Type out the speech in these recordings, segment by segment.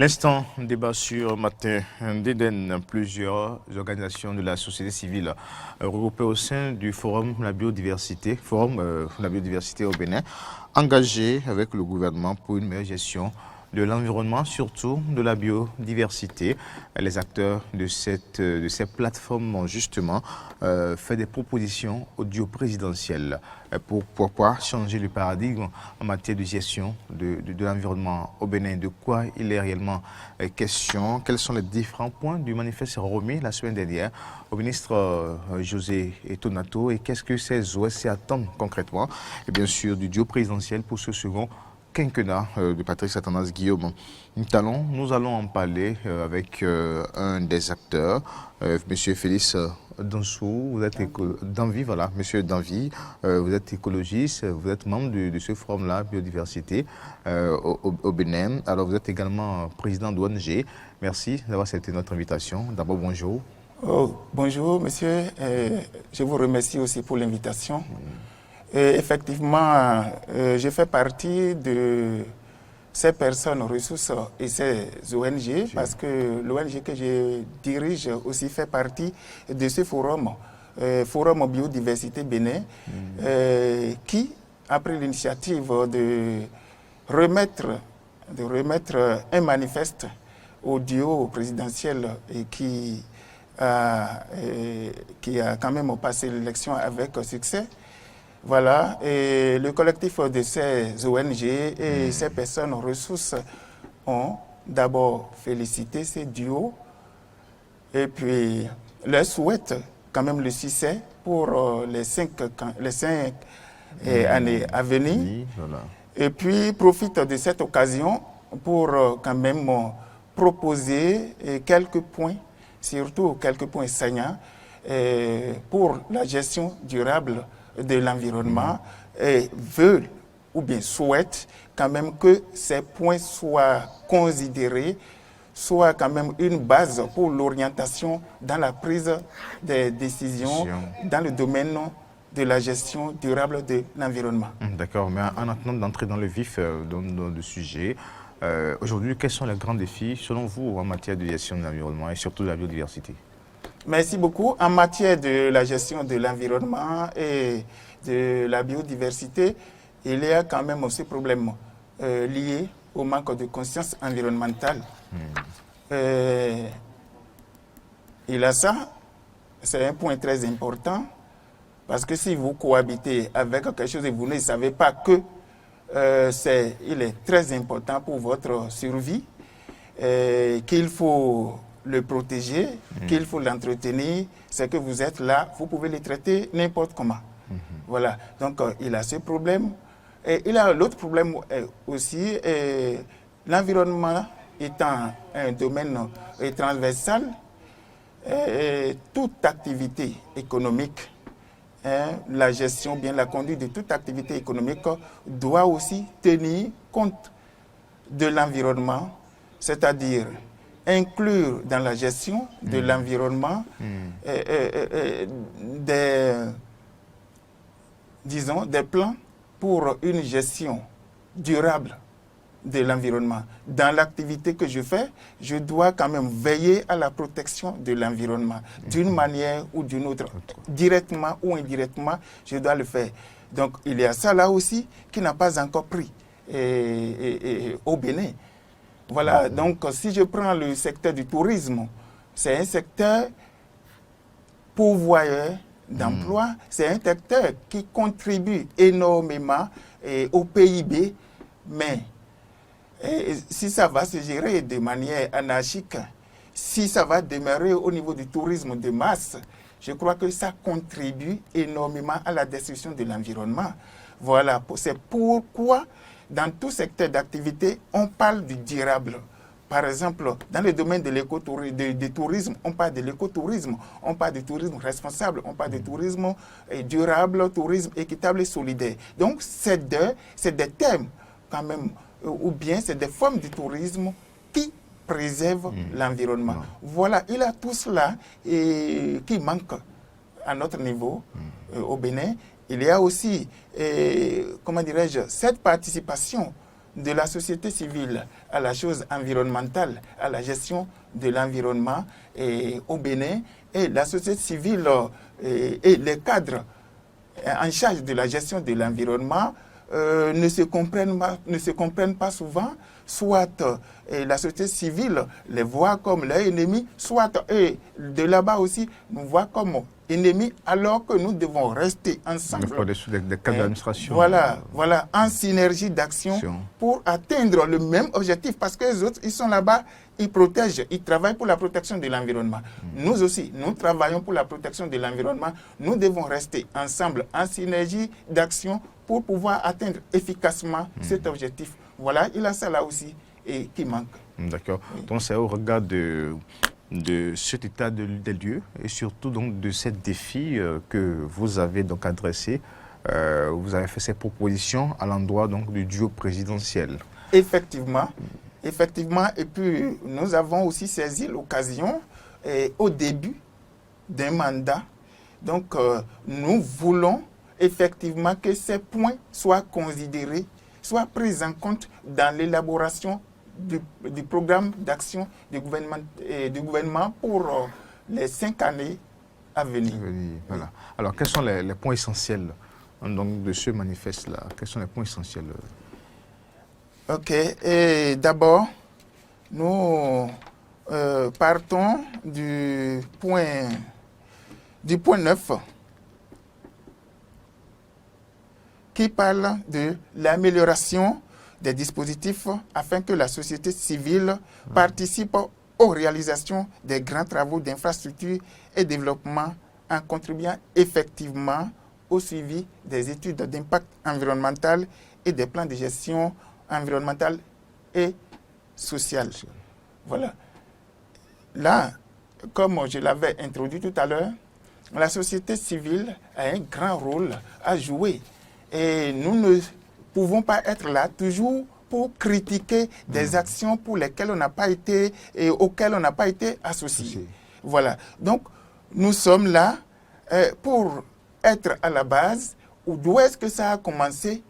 L'instant débat sur Matin d'Éden, plusieurs organisations de la société civile regroupées au sein du Forum la biodiversité, la biodiversité au Bénin, engagées avec le gouvernement pour une meilleure gestion de l'environnement, surtout de la biodiversité. Les acteurs de ces plateformes ont justement fait des propositions au duo présidentiel pour pouvoir changer le paradigme en matière de gestion de l'environnement au Bénin. De quoi il est réellement question? Quels sont les différents points du manifeste remis la semaine dernière au ministre José Tonato et qu'est-ce que ces OSC attendent concrètement? Et bien sûr, du duo présidentiel pour ce second quinquennat de Patrice Athanas Guillaume. Nous allons en parler avec un des acteurs, Monsieur Félix Dansou, vous êtes d'Envie, voilà, Monsieur d'Envie, vous êtes écologiste, vous êtes membre de ce forum-là, biodiversité, au Bénin. Alors vous êtes également président d'ONG. Merci d'avoir accepté notre invitation. D'abord, bonjour. Oh, bonjour, monsieur. Je vous remercie aussi pour l'invitation. Effectivement, je fais partie de ces personnes ressources et ces ONG parce que l'ONG que je dirige aussi fait partie de ce forum, Forum Biodiversité Bénin, qui a pris l'initiative de remettre un manifeste au duo présidentiel et qui a quand même passé l'élection avec succès. Voilà, et le collectif de ces ONG et ces personnes ressources ont d'abord félicité ces duos et puis leur souhaitent quand même le succès pour les cinq années à venir. Voilà. Et puis profite de cette occasion pour quand même proposer quelques points, surtout quelques points saignants pour la gestion durable de l'environnement et veulent ou bien souhaitent quand même que ces points soient considérés, soient quand même une base pour l'orientation dans la prise des décisions dans le domaine de la gestion durable de l'environnement. D'accord, mais en attendant d'entrer dans le vif du sujet, aujourd'hui, quels sont les grands défis selon vous en matière de gestion de l'environnement et surtout de la biodiversité? Merci beaucoup. En matière de la gestion de l'environnement et de la biodiversité, il y a quand même aussi problèmes liés au manque de conscience environnementale. Il y a ça, c'est un point très important, parce que si vous cohabitez avec quelque chose et vous ne savez pas que il est très important pour votre survie, qu'il faut le protéger, qu'il faut l'entretenir, c'est que vous êtes là, vous pouvez le traiter n'importe comment. Voilà, donc il a ce problème. Et il a l'autre problème aussi, l'environnement étant un domaine transversal, toute activité économique, la gestion, bien la conduite de toute activité économique doit aussi tenir compte de l'environnement, c'est-à-dire inclure dans la gestion de l'environnement des plans pour une gestion durable de l'environnement. Dans l'activité que je fais, je dois quand même veiller à la protection de l'environnement d'une manière ou d'une autre. Directement ou indirectement, je dois le faire. Donc, il y a ça là aussi qui n'a pas encore pris au Bénin. Voilà, donc si je prends le secteur du tourisme, c'est un secteur pourvoyeur d'emploi, c'est un secteur qui contribue énormément au PIB, mais si ça va se gérer de manière anarchique, si ça va demeurer au niveau du tourisme de masse, je crois que ça contribue énormément à la destruction de l'environnement. Voilà, c'est pourquoi dans tout secteur d'activité, on parle du durable. Par exemple, dans le domaine de du tourisme, on parle de l'écotourisme, on parle de tourisme responsable, on parle de tourisme durable, tourisme équitable et solidaire. Donc, c'est des thèmes quand même, ou bien c'est des formes de tourisme qui préservent l'environnement. Voilà, il y a tout cela qui manque à notre niveau au Bénin. Il y a aussi, comment dirais-je, cette participation de la société civile à la chose environnementale, à la gestion de l'environnement au Bénin, et la société civile et les cadres en charge de la gestion de l'environnement ne se comprennent pas souvent, soit la société civile les voit comme leurs ennemis, soit de là-bas aussi nous voit comme ennemis, alors que nous devons rester ensemble. Des cadres d'administration. Voilà, en synergie d'action pour atteindre le même objectif, parce que les autres, ils sont là-bas, ils protègent, ils travaillent pour la protection de l'environnement. Nous aussi, nous travaillons pour la protection de l'environnement. Nous devons rester ensemble en synergie d'action pour pouvoir atteindre efficacement cet objectif. Voilà, il y a ça là aussi et qui manque. D'accord. Oui. Donc c'est au regard de cet état des lieux et surtout donc de ces défis que vous avez donc adressé, vous avez fait ces propositions à l'endroit donc du duo présidentiel. Effectivement, et puis nous avons aussi saisi l'occasion au début d'un mandat. Donc nous voulons effectivement que ces points soient considérés, soient pris en compte dans l'élaboration du programme d'action du gouvernement pour les 5 années à venir. Voilà. Alors, quels sont les points essentiels donc, de ce manifeste-là? Quels sont les points essentiels? Ok. Et d'abord, nous partons du point 9 qui parle de l'amélioration des dispositifs afin que la société civile participe aux réalisations des grands travaux d'infrastructure et développement en contribuant effectivement au suivi des études d'impact environnemental et des plans de gestion environnementale et sociale. Voilà. Là, comme je l'avais introduit tout à l'heure, la société civile a un grand rôle à jouer et nous ne pouvons pas être là toujours pour critiquer des actions pour lesquelles on n'a pas été et auxquelles on n'a pas été associé. Voilà. Donc, nous sommes là pour être à la base, d'où est-ce que ça a commencé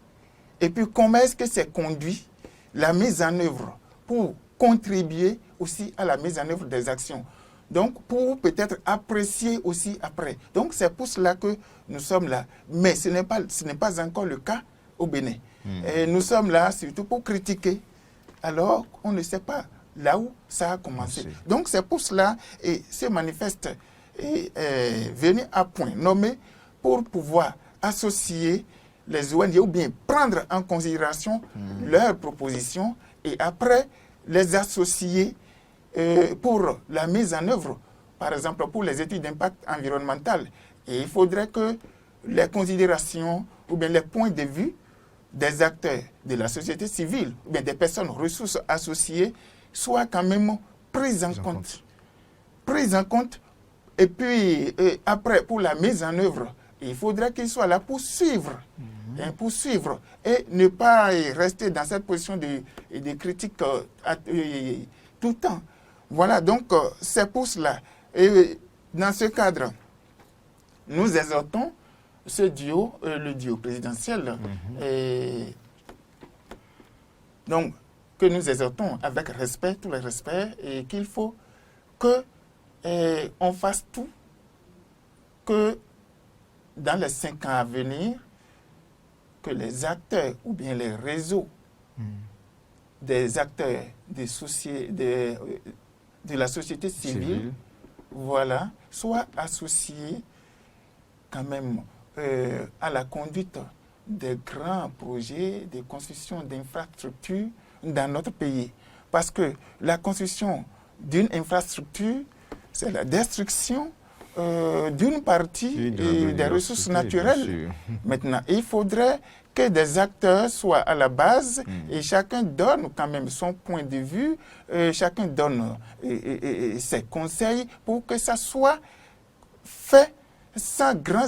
et puis comment est-ce que c'est conduit la mise en œuvre pour contribuer aussi à la mise en œuvre des actions. Donc, pour peut-être apprécier aussi après. Donc, c'est pour cela que nous sommes là. Mais ce n'est pas encore le cas au Bénin. Et nous sommes là surtout pour critiquer. Alors, on ne sait pas là où ça a commencé. Donc, c'est pour cela, et ce manifeste est venu à point, nommé pour pouvoir associer les ONG ou bien prendre en considération leurs propositions et après les associer pour la mise en œuvre, par exemple pour les études d'impact environnemental. Et il faudrait que les considérations ou bien les points de vue des acteurs de la société civile ou bien des personnes ressources associées soient quand même prises en compte. Prises en compte et puis après pour la mise en œuvre, il faudrait qu'ils soient là pour suivre. Pour suivre et ne pas rester dans cette position de critique tout le temps. Voilà, donc c'est pour cela. Et dans ce cadre, nous exhortons ce duo, le duo présidentiel, et donc que nous exhortons avec respect, tout le respect, et qu'il faut que on fasse tout, que dans les 5 ans à venir, que les acteurs ou bien les réseaux des acteurs de la société civile, voilà, soient associés quand même à la conduite des grands projets de construction d'infrastructures dans notre pays. Parce que la construction d'une infrastructure, c'est la destruction d'une partie des ressources naturelles. Maintenant, il faudrait que des acteurs soient à la base et chacun donne quand même son point de vue, chacun donne ses conseils pour que ça soit fait sans grand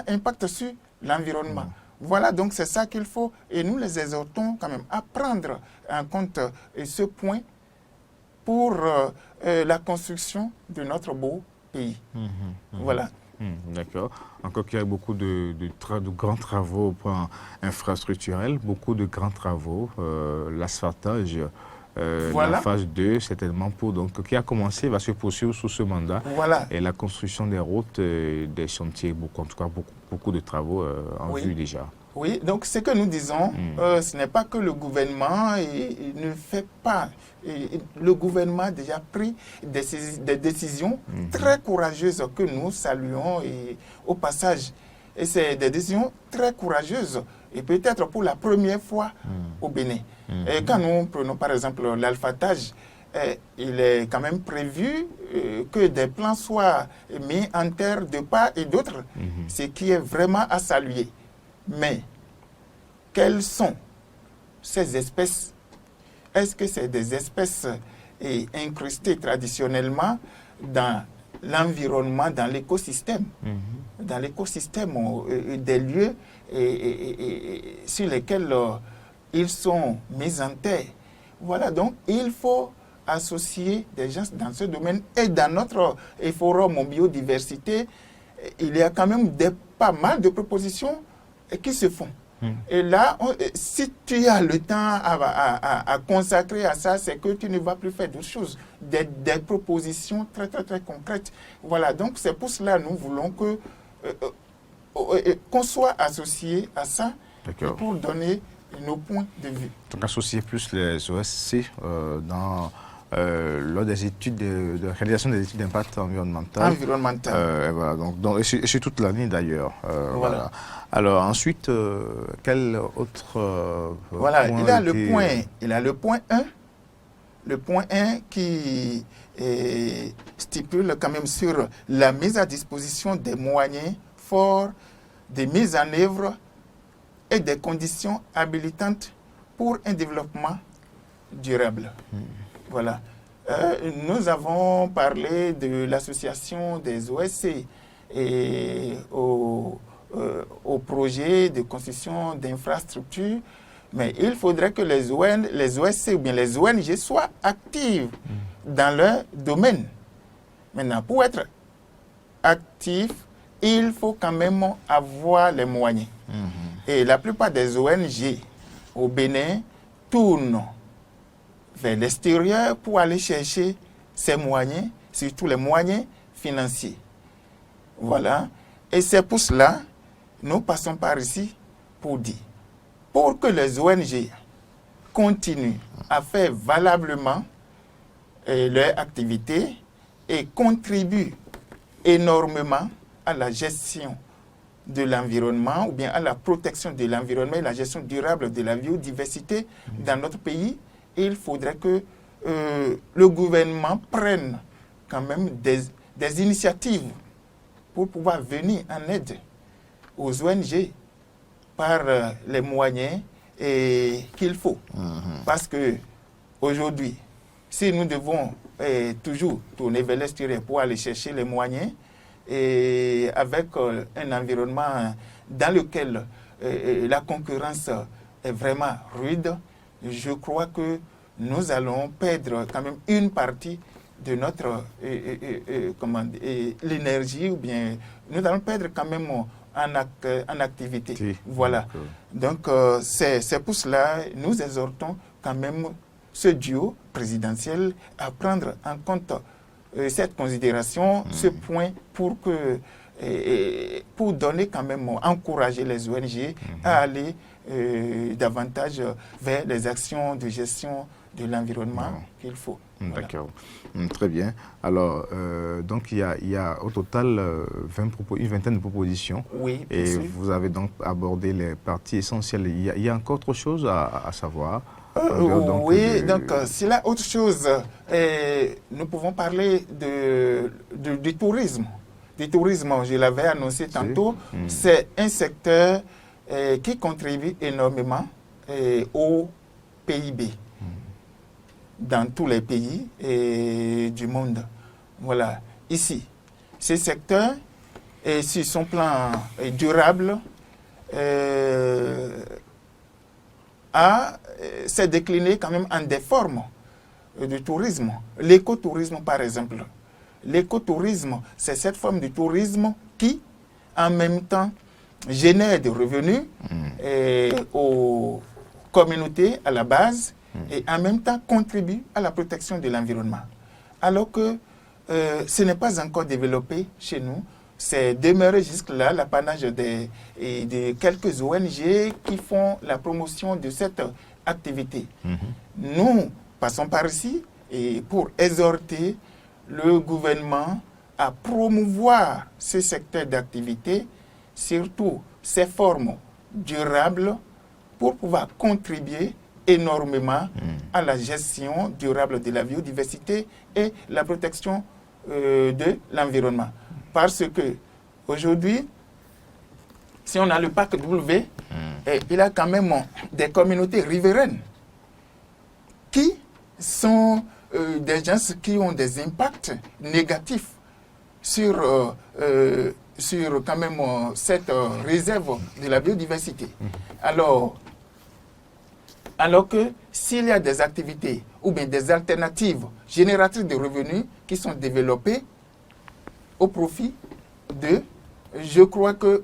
impact sur l'environnement. Voilà, donc c'est ça qu'il faut et nous les exhortons quand même à prendre en compte ce point pour la construction de notre beau pays. Voilà. D'accord. Encore qu'il y a beaucoup de grands travaux au point infrastructurel, beaucoup de grands travaux, l'asphaltage, la Voilà. phase 2, certainement, qui a commencé, va se poursuivre sous ce mandat. Voilà. Et la construction des routes, des chantiers, en tout cas beaucoup de travaux en vue déjà. Oui, donc ce que nous disons, ce n'est pas que le gouvernement ne fait pas. Le gouvernement a déjà pris des décisions très courageuses que nous saluons au passage. Et c'est des décisions très courageuses, et peut-être pour la première fois au Bénin. Et quand nous prenons par exemple l'alphatage, il est quand même prévu que des plans soient mis en terre de part et d'autre, ce qui est vraiment à saluer. Mais quelles sont ces espèces? Est-ce que c'est des espèces incrustées traditionnellement dans l'environnement, dans l'écosystème, des lieux sur lesquels ils sont mis en terre? Voilà, donc il faut associer des gens dans ce domaine. Et dans notre forum en biodiversité, il y a quand même pas mal de propositions qui se font. Et là, si tu as le temps à consacrer à ça, c'est que tu ne vas plus faire d'autres choses, des propositions très, très, très concrètes. Voilà, donc c'est pour cela que nous voulons qu'on soit associé à ça pour donner nos points de vue. Donc associer plus les OSC lors des études de réalisation des études d'impact environnemental. Voilà, et sur toute l'année d'ailleurs. Voilà. Alors ensuite, quel autre voilà, point il a le point 1. Le point 1 qui stipule quand même sur la mise à disposition des moyens forts, des mises en œuvre et des conditions habilitantes pour un développement durable. Voilà. Nous avons parlé de l'association des OSC et au projet de construction d'infrastructures, mais il faudrait que les OSC ou bien les ONG soient actives dans leur domaine. Maintenant, pour être actif, il faut quand même avoir les moyens. Et la plupart des ONG au Bénin tournent vers l'extérieur pour aller chercher ces moyens, surtout les moyens financiers. Voilà. Et c'est pour cela nous passons par ici pour dire, pour que les ONG continuent à faire valablement leur activité et contribuent énormément à la gestion de l'environnement ou bien à la protection de l'environnement et la gestion durable de la biodiversité dans notre pays, il faudrait que le gouvernement prenne quand même des initiatives pour pouvoir venir en aide aux ONG par les moyens qu'il faut. Parce que aujourd'hui, si nous devons toujours tourner vers l'extérieur pour aller chercher les moyens, et avec un environnement dans lequel la concurrence est vraiment rude, je crois que nous allons perdre quand même une partie de notre l'énergie, ou bien nous allons perdre quand même en activité. Oui. Voilà. Donc c'est pour cela nous exhortons quand même ce duo présidentiel à prendre en compte cette considération, ce point pour donner quand même, encourager les ONG à aller davantage vers les actions de gestion de l'environnement qu'il faut. Voilà. D'accord. Très bien. Alors, donc il y a au total une vingtaine de propositions. Oui, et sûr. Vous avez donc abordé les parties essentielles. Il y a encore autre chose à savoir? S'il y a autre chose, nous pouvons parler du tourisme. Du tourisme, je l'avais annoncé tantôt, c'est un secteur qui contribue énormément au PIB dans tous les pays du monde. Voilà. Ici, ce secteur, sur son plan durable, s'est décliné quand même en des formes de tourisme. L'écotourisme, par exemple. L'écotourisme, c'est cette forme de tourisme qui, en même temps, génèrent des revenus aux communautés à la base et en même temps contribuent à la protection de l'environnement. Alors que ce n'est pas encore développé chez nous. C'est demeuré jusque-là l'apanage de quelques ONG qui font la promotion de cette activité. Nous passons par ici et pour exhorter le gouvernement à promouvoir ce secteur d'activité, surtout ces formes durables, pour pouvoir contribuer énormément à la gestion durable de la biodiversité et la protection de l'environnement. Parce que aujourd'hui, si on a le parc W, il a quand même des communautés riveraines qui sont des gens qui ont des impacts négatifs sur quand même cette réserve de la biodiversité. Alors que s'il y a des activités ou bien des alternatives génératrices de revenus qui sont développées au profit d'eux, je crois que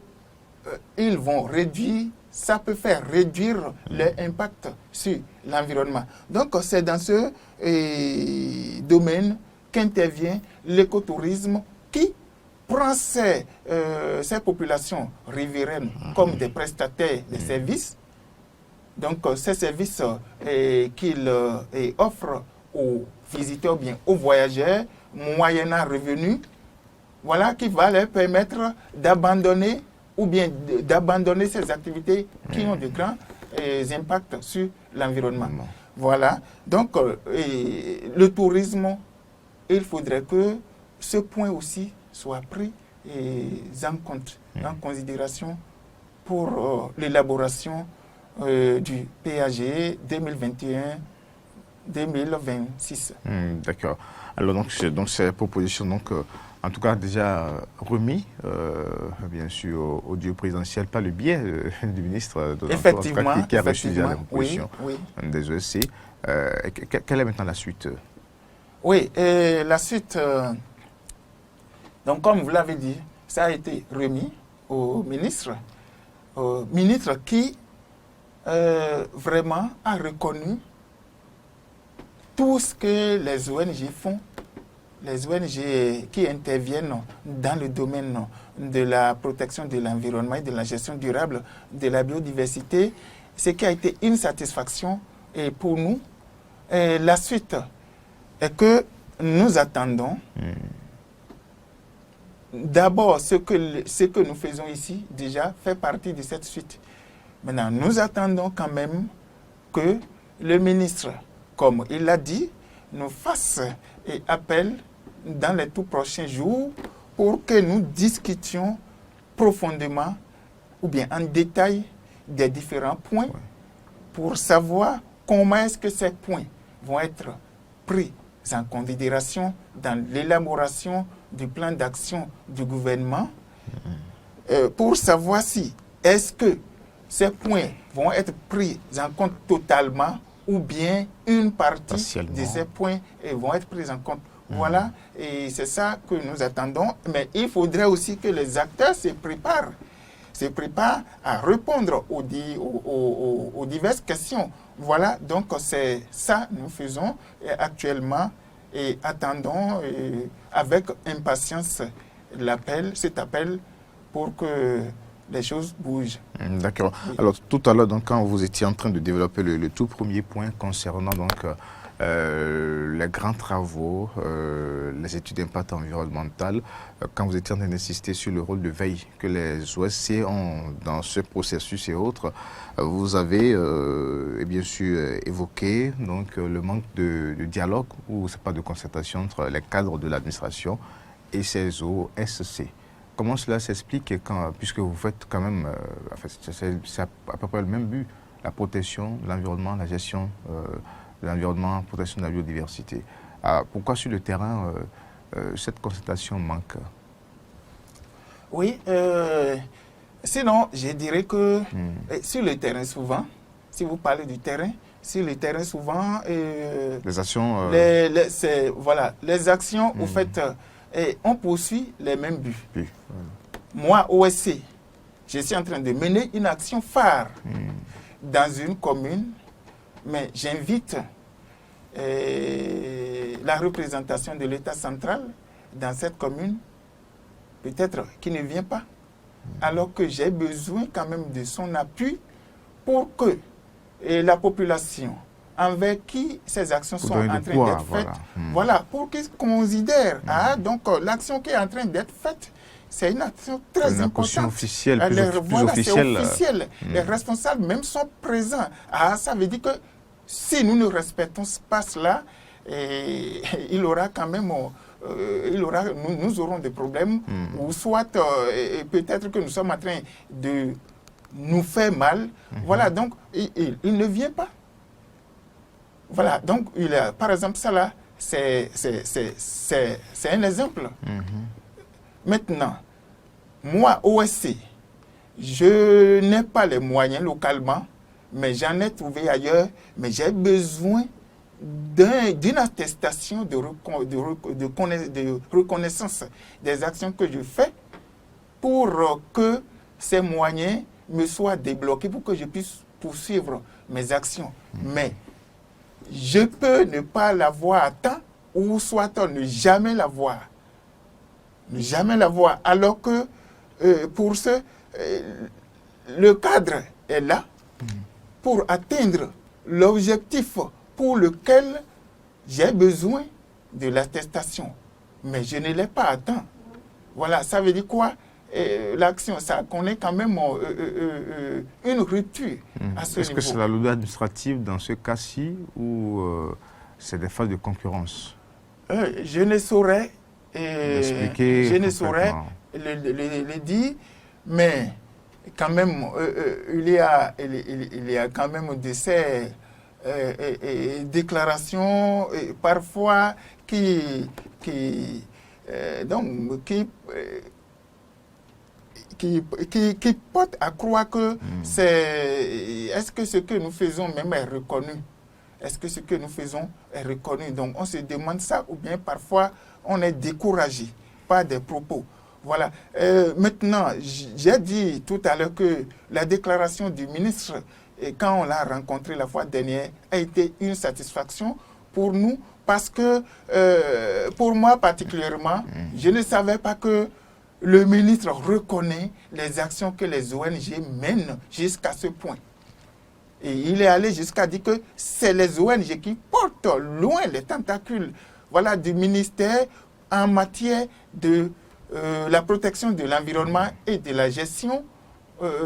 ils vont réduire, ça peut faire réduire leur impact sur l'environnement. Donc c'est dans ce domaine qu'intervient l'écotourisme qui prend ces populations riveraines comme des prestataires de services. Donc, ces services qu'il offre aux visiteurs, bien aux voyageurs, moyennant revenu, voilà qui va leur permettre d'abandonner ou bien d'abandonner ces activités qui ont de grands impacts sur l'environnement. Voilà. Donc, le tourisme, il faudrait que ce point aussi soit pris en compte, en considération pour l'élaboration du PAG 2021-2026. D'accord. Alors donc ces propositions en tout cas déjà remis bien sûr au Dieu présidentiel par le biais du ministre de l'Emploi qui a reçu déjà la proposition oui. des ESC. Quelle est maintenant la suite? Oui, la suite, donc comme vous l'avez dit, ça a été remis au ministre qui vraiment a reconnu tout ce que les ONG font, les ONG qui interviennent dans le domaine de la protection de l'environnement et de la gestion durable de la biodiversité, ce qui a été une satisfaction pour nous. Et la suite est que nous attendons d'abord ce que nous faisons ici déjà fait partie de cette suite. Maintenant, nous attendons quand même que le ministre, comme il l'a dit, nous fasse appel dans les tout prochains jours pour que nous discutions profondément ou bien en détail des différents points pour savoir comment est-ce que ces points vont être pris en considération dans l'élaboration du plan d'action du gouvernement pour savoir si est-ce que ces points vont être pris en compte totalement ou bien une partie de ces points vont être pris en compte. Voilà, et c'est ça que nous attendons. Mais il faudrait aussi que les acteurs se préparent à répondre aux diverses questions. Voilà, donc c'est ça que nous faisons actuellement et attendons avec impatience cet appel pour que les choses bougent. D'accord. Oui. Alors tout à l'heure, quand vous étiez en train de développer le tout premier point concernant les grands travaux, les études d'impact environnemental, quand vous étiez en train d'insister sur le rôle de veille que les OSC ont dans ce processus et autres, vous avez bien sûr évoqué le manque de dialogue ou c'est pas de concertation entre les cadres de l'administration et ces OSC. Comment cela s'explique puisque vous faites quand même, c'est à peu près le même but, la protection de l'environnement, la gestion de l'environnement, la protection de la biodiversité. Pourquoi sur le terrain, cette concertation manque? Oui, sinon je dirais que sur le terrain souvent, si vous parlez du terrain, sur le terrain souvent... les actions... les actions, au fait... Et on poursuit les mêmes buts. Oui. moi, OSC, je suis en train de mener une action phare dans une commune, mais j'invite la représentation de l'État central dans cette commune, peut-être qui ne vient pas, alors que j'ai besoin quand même de son appui pour que la population envers qui ces actions sont en train d'être faites, voilà, pour qu'ils considèrent, donc l'action qui est en train d'être faite, c'est une action très importante. Officielle, plus officielle. C'est officiel. Les responsables même sont présents. Ça veut dire que si nous ne respectons pas cela, il aura quand même, nous aurons des problèmes, ou soit peut-être que nous sommes en train de nous faire mal. Voilà, donc il ne vient pas. Voilà, donc par exemple, ça là, c'est un exemple. Maintenant, moi, OSC, je n'ai pas les moyens localement, mais j'en ai trouvé ailleurs, mais j'ai besoin d'une attestation de reconnaissance des actions que je fais pour que ces moyens me soient débloqués, pour que je puisse poursuivre mes actions. Mais je peux ne pas l'avoir à temps, ou soit ne jamais l'avoir. Ne jamais l'avoir, alors que pour ce, le cadre est là pour atteindre l'objectif pour lequel j'ai besoin de l'attestation. Mais je ne l'ai pas à temps. Voilà, ça veut dire quoi? L'action, ça connaît quand même une rupture à ce niveau. Est-ce que c'est la lourdeur administrative dans ce cas-ci ou c'est des phases de concurrence? Je ne saurais le dire, mais quand même, il y a quand même de ces déclarations parfois qui portent à croire que est-ce que ce que nous faisons même est reconnu? Est-ce que ce que nous faisons est reconnu? Donc on se demande ça, ou bien parfois on est découragé par des propos. Voilà. Maintenant, j'ai dit tout à l'heure que la déclaration du ministre, quand on l'a rencontré la fois dernière, a été une satisfaction pour nous, parce que pour moi particulièrement, je ne savais pas que le ministre reconnaît les actions que les ONG mènent jusqu'à ce point. Et il est allé jusqu'à dire que c'est les ONG qui portent loin les tentacules, voilà, du ministère en matière de la protection de l'environnement et de la gestion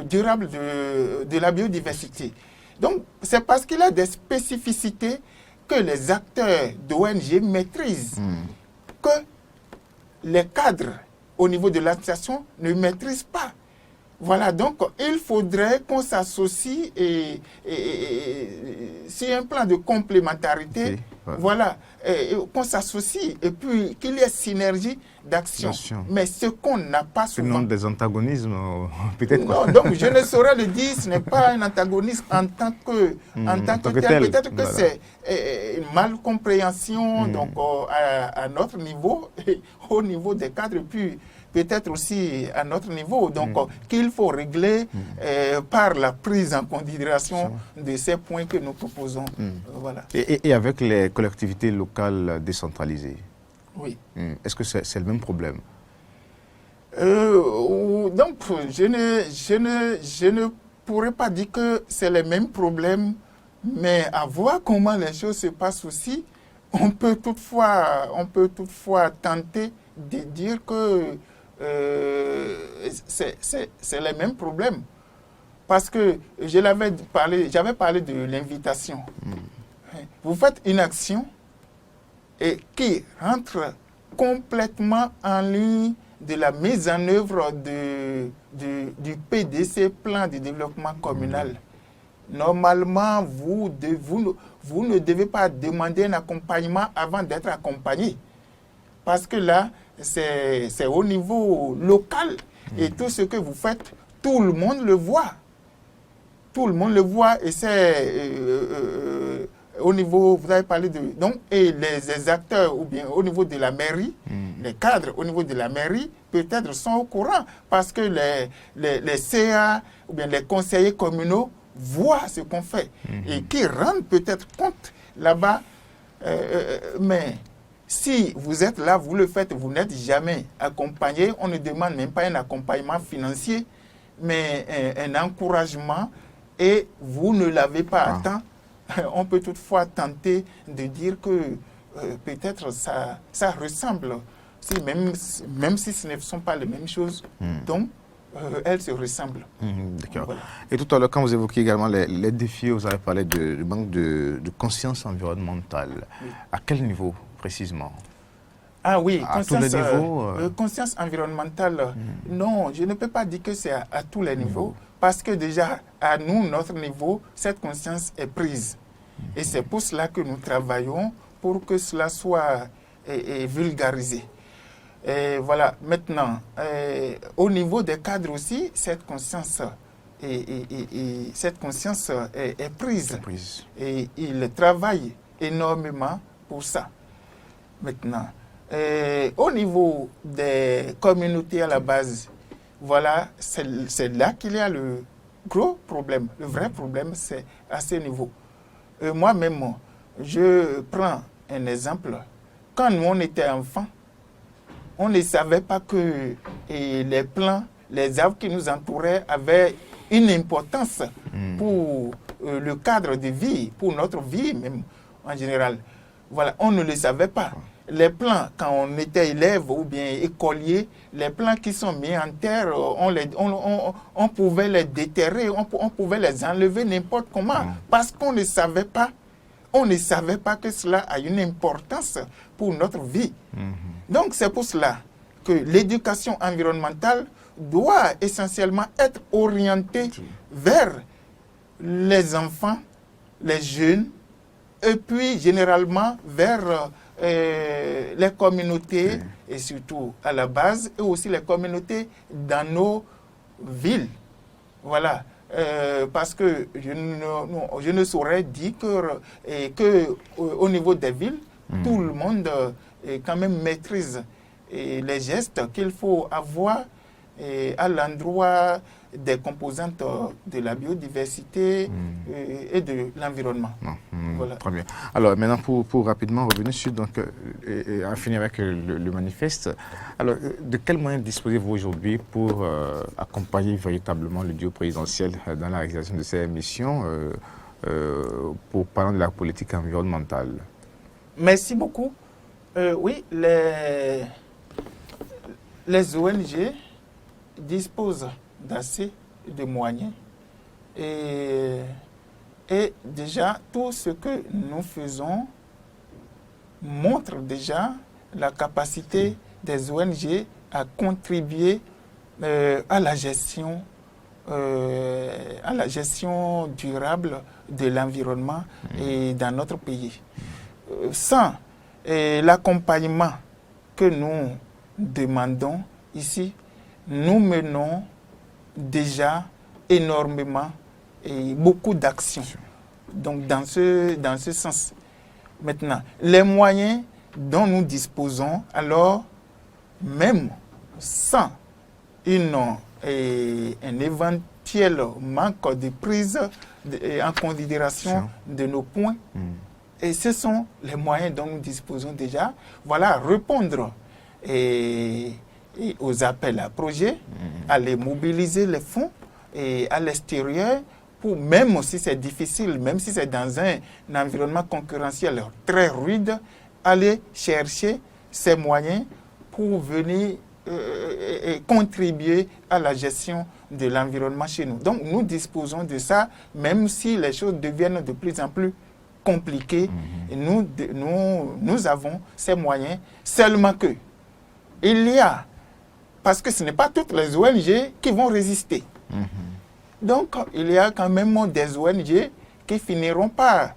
durable de la biodiversité. Donc, c'est parce qu'il y a des spécificités que les acteurs d'ONG maîtrisent, que les cadres au niveau de l'association ne maîtrisent pas. Voilà, donc il faudrait qu'on s'associe et sur un plan de complémentarité, voilà, qu'on s'associe et puis qu'il y ait synergie d'action. Mais ce qu'on n'a pas souvent. Sinon des antagonismes, peut-être. Non, donc je ne saurais le dire, ce n'est pas un antagonisme en tant que tel. Peut-être que c'est une malcompréhension donc, à notre niveau, au niveau des cadres, puis peut-être aussi à notre niveau, donc qu'il faut régler par la prise en considération de ces points que nous proposons. Voilà. Et avec les collectivités locales décentralisées? Oui. Est-ce que c'est le même problème? Donc, je ne pourrais pas dire que c'est le même problème, mais à voir comment les choses se passent aussi, on peut toutefois tenter de dire que c'est le même problème. Parce que j'avais parlé de l'invitation. Vous faites une action et qui rentre complètement en ligne de la mise en œuvre du PDC, plan de développement communal. Normalement, vous ne devez pas demander un accompagnement avant d'être accompagné. Parce que là, c'est au niveau local et tout ce que vous faites, tout le monde le voit. Tout le monde le voit et c'est au niveau, vous avez parlé de... Donc, et les acteurs, ou bien au niveau de la mairie, les cadres au niveau de la mairie, peut-être sont au courant, parce que les CA, ou bien les conseillers communaux, voient ce qu'on fait, et qui rendent peut-être compte là-bas. Mais si vous êtes là, vous le faites, vous n'êtes jamais accompagné, on ne demande même pas un accompagnement financier, mais un encouragement, et vous ne l'avez pas à temps. On peut toutefois tenter de dire que peut-être ça ressemble, même si ce ne sont pas les mêmes choses, donc elles se ressemblent. D'accord. Voilà. Et tout à l'heure, quand vous évoquez également les défis, vous avez parlé du manque de conscience environnementale. Oui. À quel niveau précisément? Ah oui, à tous les niveaux conscience environnementale, non, je ne peux pas dire que c'est à tous les niveaux, parce que déjà, à nous, notre niveau, cette conscience est prise. Et c'est pour cela que nous travaillons, pour que cela soit vulgarisé. Et voilà, maintenant, au niveau des cadres aussi, cette conscience est prise. Et ils travaillent énormément pour ça. Maintenant, au niveau des communautés à la base, voilà, c'est là qu'il y a le gros problème. Le vrai problème, c'est à ce niveau. Moi-même, je prends un exemple. Quand nous, on était enfants, on ne savait pas que les plants, les arbres qui nous entouraient avaient une importance pour le cadre de vie, pour notre vie même en général. Voilà, on ne le savait pas. Les plants, quand on était élève ou bien écolier, les plants qui sont mis en terre, on pouvait les déterrer, on pouvait les enlever n'importe comment, parce qu'on ne savait pas. On ne savait pas que cela a une importance pour notre vie. Donc c'est pour cela que l'éducation environnementale doit essentiellement être orientée vers les enfants, les jeunes, et puis généralement vers les communautés, et surtout à la base, et aussi les communautés dans nos villes. Voilà. Parce que je ne saurais dire que au niveau des villes, tout le monde quand même maîtrise les gestes qu'il faut avoir à l'endroit des composantes de la biodiversité et de l'environnement. Voilà. Très bien. Alors maintenant, pour rapidement revenir sur, donc, et en finir avec le manifeste, alors de quels moyens disposez-vous aujourd'hui pour accompagner véritablement le duo présidentiel dans la réalisation de ces missions pour parler de la politique environnementale? Merci beaucoup. Oui, les ONG disposent d'assez de moyens et déjà tout ce que nous faisons montre déjà la capacité des ONG à contribuer à la gestion durable de l'environnement et dans notre pays. Sans l'accompagnement que nous demandons ici, nous menons déjà énormément et beaucoup d'actions. Donc dans ce sens. Maintenant, les moyens dont nous disposons, alors même sans un éventuel manque de prise en considération de nos points, et ce sont les moyens dont nous disposons déjà. Voilà, répondre aux appels à projets, aller mobiliser les fonds et à l'extérieur, pour, même si c'est difficile, même si c'est dans un environnement concurrentiel très rude, aller chercher ces moyens pour venir contribuer à la gestion de l'environnement chez nous. Donc nous disposons de ça, même si les choses deviennent de plus en plus compliquées. Et nous avons ces moyens, seulement que il y a, parce que ce n'est pas toutes les ONG qui vont résister. Donc, il y a quand même des ONG qui finiront par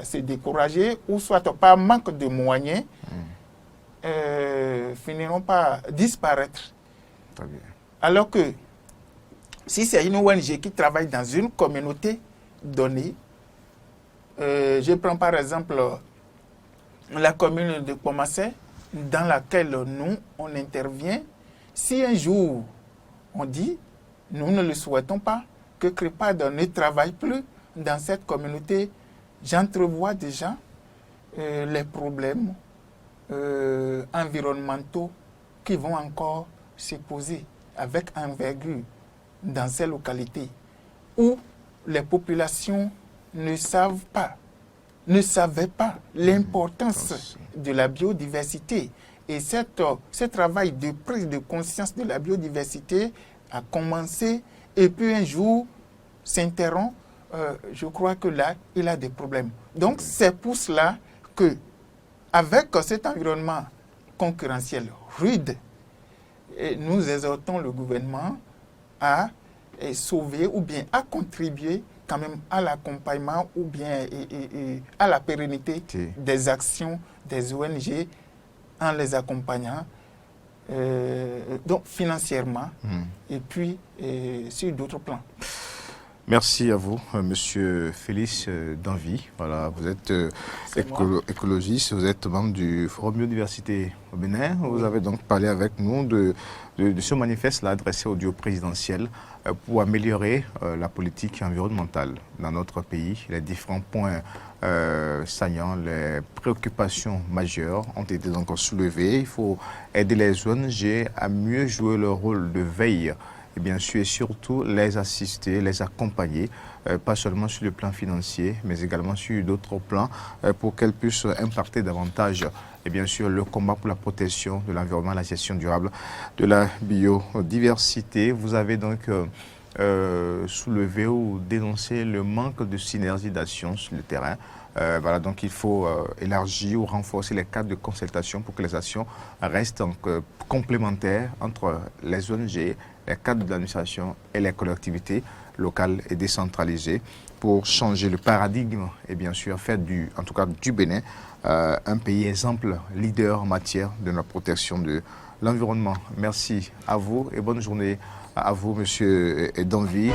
se décourager, ou soit par manque de moyens, finiront par disparaître. Alors que si c'est une ONG qui travaille dans une communauté, données. Je prends par exemple la commune de Pomassé, dans laquelle nous, on intervient. Si un jour, on dit, nous ne le souhaitons pas, que CREPAD ne travaille plus dans cette communauté, j'entrevois déjà les problèmes environnementaux qui vont encore se poser avec envergure dans ces localités où les populations ne savaient pas l'importance de la biodiversité. Et ce travail de prise de conscience de la biodiversité a commencé et puis un jour s'interrompt. Je crois que là, il a des problèmes. Donc, c'est pour cela que, avec cet environnement concurrentiel rude, nous exhortons le gouvernement à sauver ou bien à contribuer quand même à l'accompagnement ou bien à la pérennité des actions des ONG en les accompagnant donc financièrement et puis sur d'autres plans. Merci à vous, Monsieur Félix Danvi. Voilà, vous êtes écologiste, vous êtes membre du Forum Biodiversité au Bénin. Vous avez donc parlé avec nous de ce manifeste-là adressé au duo présidentiel pour améliorer la politique environnementale dans notre pays. Les différents points saillants, les préoccupations majeures ont été donc soulevées. Il faut aider les ONG à mieux jouer leur rôle de veille et bien sûr et surtout les assister, les accompagner, pas seulement sur le plan financier, mais également sur d'autres plans pour qu'elles puissent impacter davantage et bien sûr le combat pour la protection de l'environnement, la gestion durable de la biodiversité. Vous avez donc soulevé ou dénoncé le manque de synergie d'action sur le terrain. Voilà, donc il faut élargir ou renforcer les cadres de consultation pour que les actions restent donc, complémentaires entre les ONG, les cadres de l'administration et les collectivités locales et décentralisées pour changer le paradigme et bien sûr faire en tout cas du Bénin un pays exemple, leader en matière de la protection de l'environnement. Merci à vous et bonne journée à vous, Monsieur Danvi.